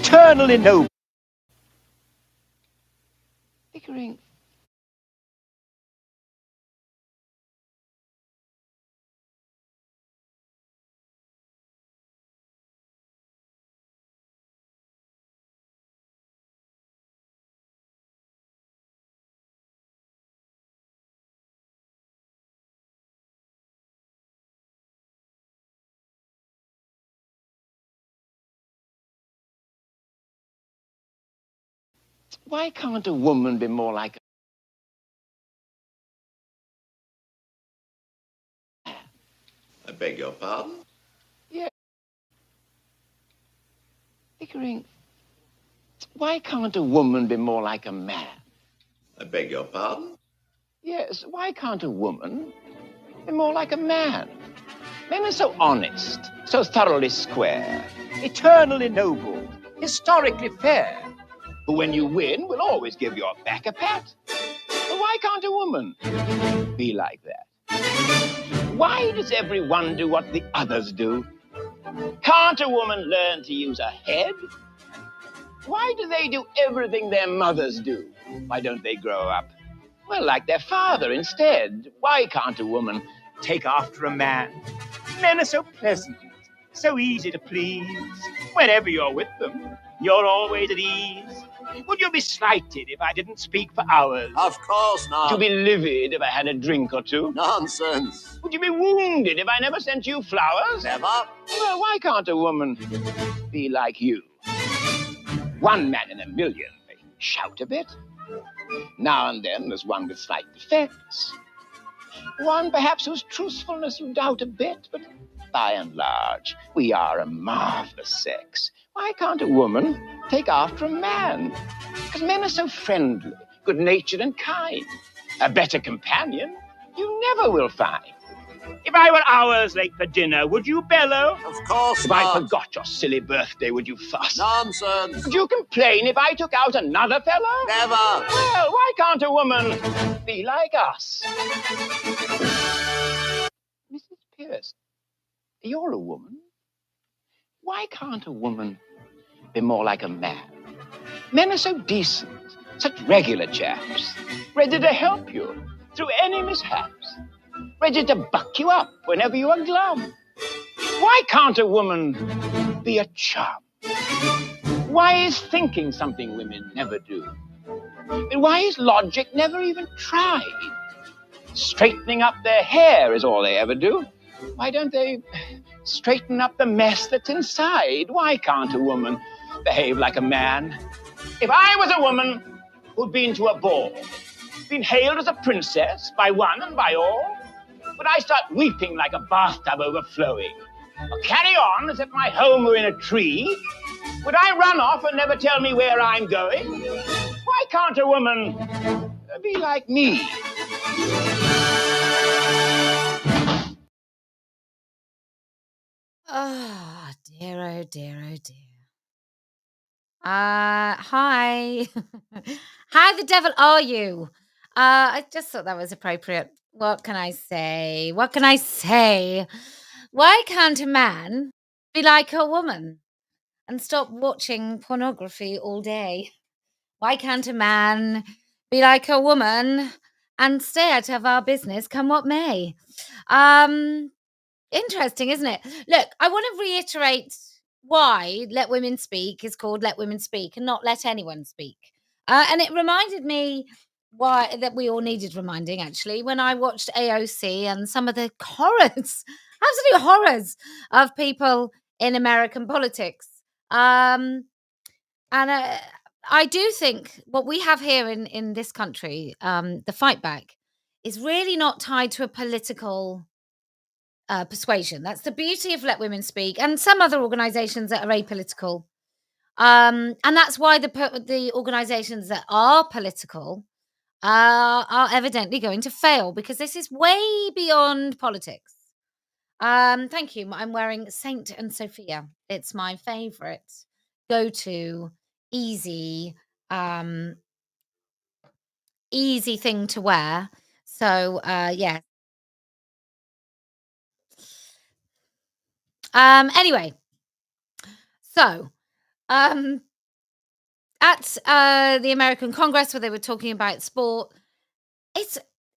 eternally noble. Pickering. Why can't a woman be more like a... I beg your pardon? Yeah. Pickering. Why can't a woman be more like a man? I beg your pardon? Yes, why can't a woman be more like a man? Men are so honest, so thoroughly square, eternally noble, historically fair, who when you win will always give your back a pat. But why can't a woman be like that? Why does everyone do what the others do? Can't a woman learn to use her head? Why do they do everything their mothers do? Why don't they grow up, well, like their father instead? Why can't a woman take after a man? Men are so pleasant, so easy to please. Whenever you're with them, you're always at ease. Would you be slighted if I didn't speak for hours? Of course not. Would you be livid if I had a drink or two? Nonsense. Would you be wounded if I never sent you flowers? Never. Well, why can't a woman be like you? One man in a million may shout a bit. Now and then there's one with slight defects. One perhaps whose truthfulness you doubt a bit, but by and large, we are a marvelous sex. Why can't a woman take after a man? Because men are so friendly, good-natured and kind. A better companion you never will find. If I were hours late for dinner, would you bellow? Of course If not. I forgot your silly birthday, would you fuss? Nonsense. Would you complain if I took out another fellow? Never. Well, why can't a woman be like us? Mrs. Pierce, you're a woman. Why can't a woman be more like a man? Men are so decent, such regular chaps, ready to help you through any mishaps, ready to buck you up whenever you are glum. Why can't a woman be a chum? Why is thinking something women never do? And why is logic never even tried? Straightening up their hair is all they ever do. Why don't they straighten up the mess that's inside? Why can't a woman behave like a man? If I was a woman who'd been to a ball, been hailed as a princess by one and by all, would I start weeping like a bathtub overflowing? Or carry on as if my home were in a tree? Would I run off and never tell me where I'm going? Why can't a woman be like me? Oh dear, oh dear, oh dear. Hi. How the devil are you? I just thought that was appropriate. What can I say? What can I say? Why can't a man be like a woman and stop watching pornography all day? Why can't a man be like a woman and stay out of our business come what may? Interesting, isn't it? Look, I want to reiterate why Let Women Speak is called Let Women Speak and not Let Anyone Speak. And it reminded me why that we all needed reminding actually when I watched AOC and some of the horrors, absolute horrors of people in American politics. And I do think what we have here in this country, the fight back, is really not tied to a political persuasion. That's the beauty of Let Women Speak and some other organizations that are apolitical. And that's why the organizations that are political are evidently going to fail because this is way beyond politics. Thank you. I'm wearing Saint and Sophia. It's my favorite go-to easy easy thing to wear. So yeah. Anyway, so at the American Congress where they were talking about sport.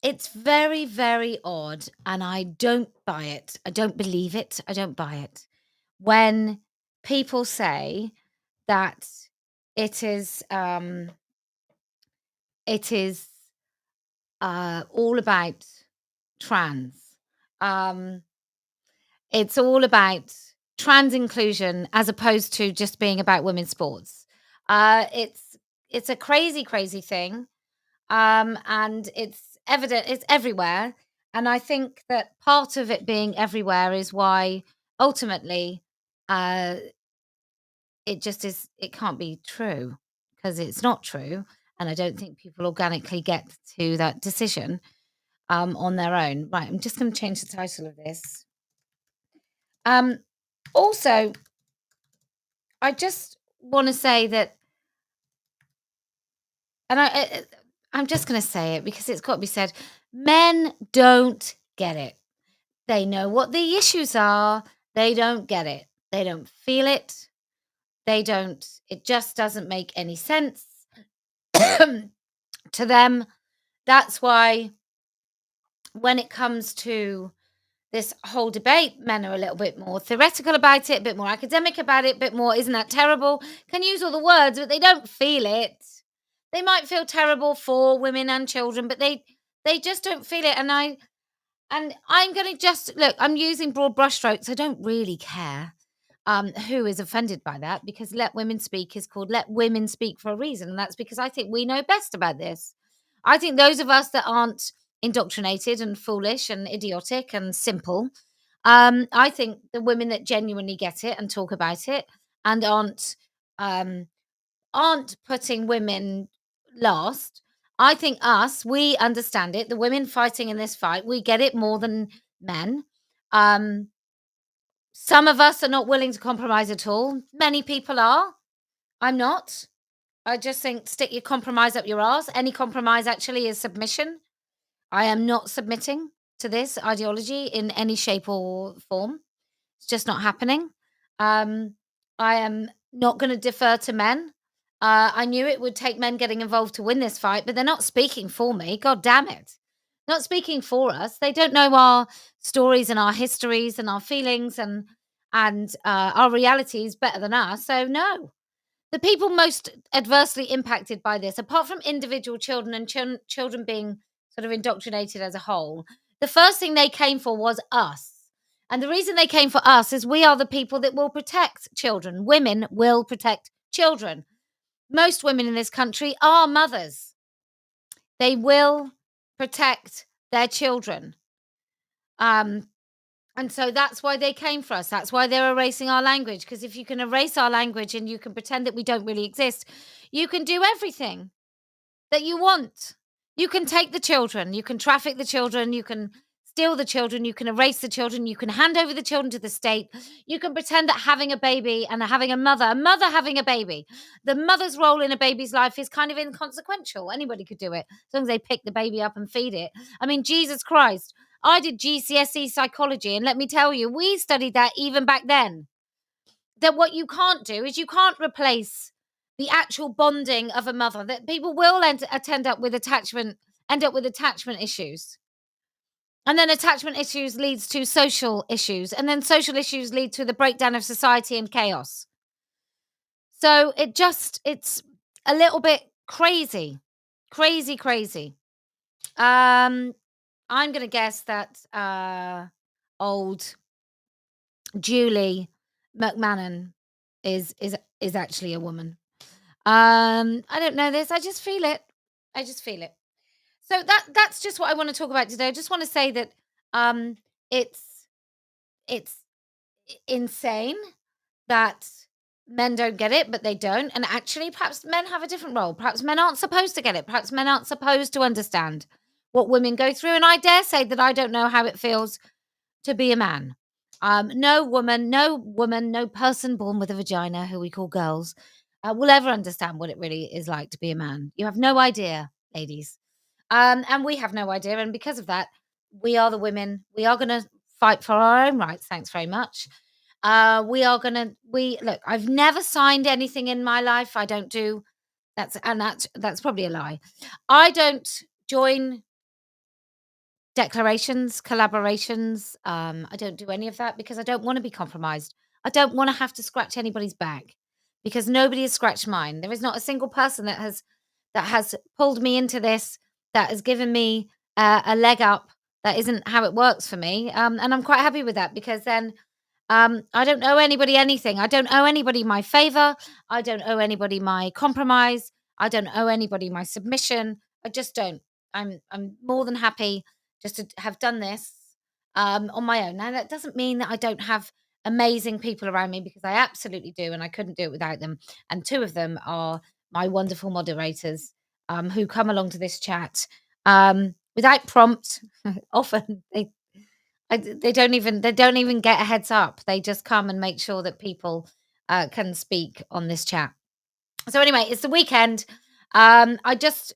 It's very, very odd, and I don't buy it. I don't believe it. I don't buy it. When people say that it is it is all about trans. Um, it's all about trans inclusion as opposed to just being about women's sports. It's a crazy, crazy thing. And it's evident, it's everywhere. And I think that part of it being everywhere is why ultimately uh, it just is, it can't be true because it's not true. And I don't think people organically get to that decision on their own. Right, I'm just going to change the title of this. Also, I just want to say that, and I'm just going to say it because it's got to be said. Men don't get it. They know what the issues are. They don't get it. They don't feel it. They don't. It just doesn't make any sense to them. That's why when it comes to this whole debate, men are a little bit more theoretical about it, a bit more academic about it, a bit more, isn't that terrible? Can use all the words, but they don't feel it. They might feel terrible for women and children, but they just don't feel it. And I'm going to just look, I'm using broad brushstrokes. I don't really care who is offended by that, because Let Women Speak is called Let Women Speak for a reason. And that's because I think we know best about this. I think those of us that aren't indoctrinated and foolish and idiotic and simple, I think the women that genuinely get it and talk about it and aren't putting women last. I think we understand it. The women fighting in this fight, we get it more than men. Some of us are not willing to compromise at all. Many people are. I'm not. I just think stick your compromise up your arse. Any compromise actually is submission. I am not submitting to this ideology in any shape or form. It's just not happening. I am not going to defer to men. I knew it would take men getting involved to win this fight, but they're not speaking for me. God damn it. Not speaking for us. They don't know our stories and our histories and our feelings and our realities better than us. So no. The people most adversely impacted by this, apart from individual children and children being sort of indoctrinated as a whole, the first thing they came for was us. And the reason they came for us is we are the people that will protect children. Women will protect children. Most women in this country are mothers. They will protect their children. And so that's why they came for us. That's why they're erasing our language. Because if you can erase our language and you can pretend that we don't really exist, you can do everything that you want. You can take the children, you can traffic the children, you can steal the children, you can erase the children, you can hand over the children to the state. You can pretend that having a baby and having a mother having a baby, the mother's role in a baby's life is kind of inconsequential. Anybody could do it as long as they pick the baby up and feed it. I mean, Jesus Christ. I did GCSE psychology, and let me tell you, we studied that even back then. That what you can't do is you can't replace the actual bonding of a mother. That people will end up with attachment issues. And then attachment issues leads to social issues. And then social issues lead to the breakdown of society and chaos. So it's a little bit crazy. Crazy. I'm going to guess that old Julie McMahon is actually a woman. I don't know this. I just feel it. So that's just what I want to talk about today. I just want to say that it's insane that men don't get it, but they don't. And actually, perhaps men have a different role. Perhaps men aren't supposed to get it. Perhaps men aren't supposed to understand what women go through. And I dare say that I don't know how it feels to be a man. No woman, no person born with a vagina, who we call girls, will ever understand what it really is like to be a man. You have no idea, ladies. And we have no idea. And because of that, we are the women. We are going to fight for our own rights. Thanks very much. Look, I've never signed anything in my life. I don't do That's probably a lie. I don't join declarations, collaborations. I don't do any of that because I don't want to be compromised. I don't want to have to scratch anybody's back because nobody has scratched mine. There is not a single person that has pulled me into this, that has given me a leg up. That isn't how it works for me, and I'm quite happy with that because then I don't owe anybody anything. I don't owe anybody my favor. I don't owe anybody my compromise. I don't owe anybody my submission. I just don't. I'm more than happy just to have done this on my own. Now that doesn't mean that I don't have amazing people around me because I absolutely do, and I couldn't do it without them. And two of them are my wonderful moderators who come along to this chat without prompt. Often they don't even get a heads up. They just come and make sure that people can speak on this chat. So anyway, it's the weekend. I just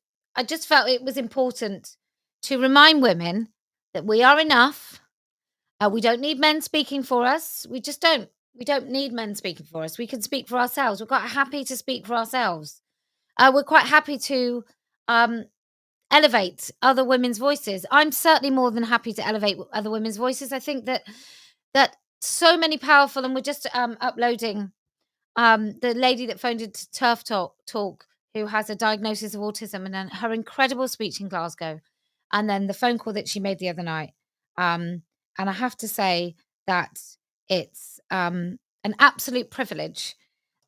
felt it was important to remind women that we are enough. We don't need men speaking for us. We just don't. We don't need men speaking for us. We can speak for ourselves. We're quite happy to speak for ourselves. We're quite happy to um, elevate other women's voices. I'm certainly more than happy to elevate other women's voices. I think that so many powerful, and we're just uploading the lady that phoned into TERF talk, who has a diagnosis of autism, and then her incredible speech in Glasgow, and then the phone call that she made the other night. And I have to say that it's an absolute privilege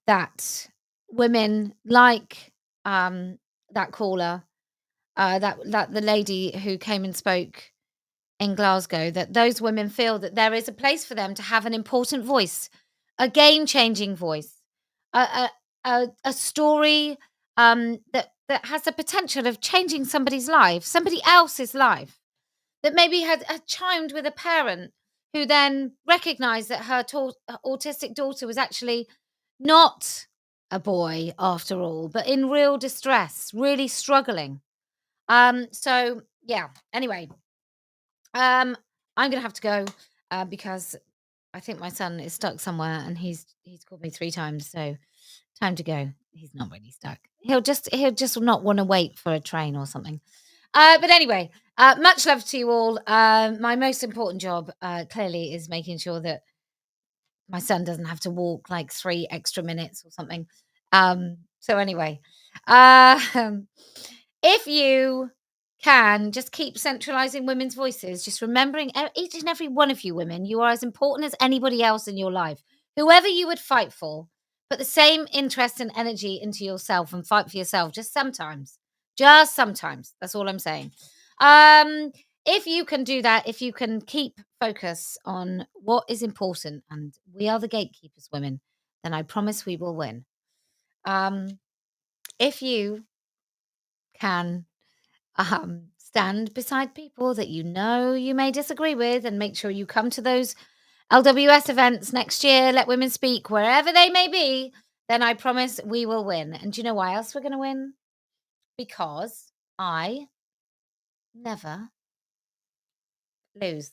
that women like that caller, that the lady who came and spoke in Glasgow, that those women feel that there is a place for them to have an important voice, a game-changing voice, a story that has the potential of changing somebody's life, somebody else's life, that maybe had chimed with a parent who then recognized that her autistic daughter was actually not a boy after all, but in real distress, really struggling. So yeah, anyway, I'm gonna have to go because I think my son is stuck somewhere and he's called me 3 times, so time to go. He's not really stuck. He'll just not want to wait for a train or something. But anyway, much love to you all. My most important job clearly is making sure that my son doesn't have to walk like 3 extra minutes or something. So anyway, if you can just keep centralizing women's voices, just remembering each and every one of you women, you are as important as anybody else in your life. Whoever you would fight for, put the same interest and energy into yourself and fight for yourself. Just sometimes. Just sometimes. That's all I'm saying. If you can do that, if you can keep focus on what is important, and we are the gatekeepers, women, then I promise we will win. If you can stand beside people that you know you may disagree with and make sure you come to those LWS events next year, Let Women Speak, wherever they may be, then I promise we will win. And do you know why else we're going to win? Because I never lose.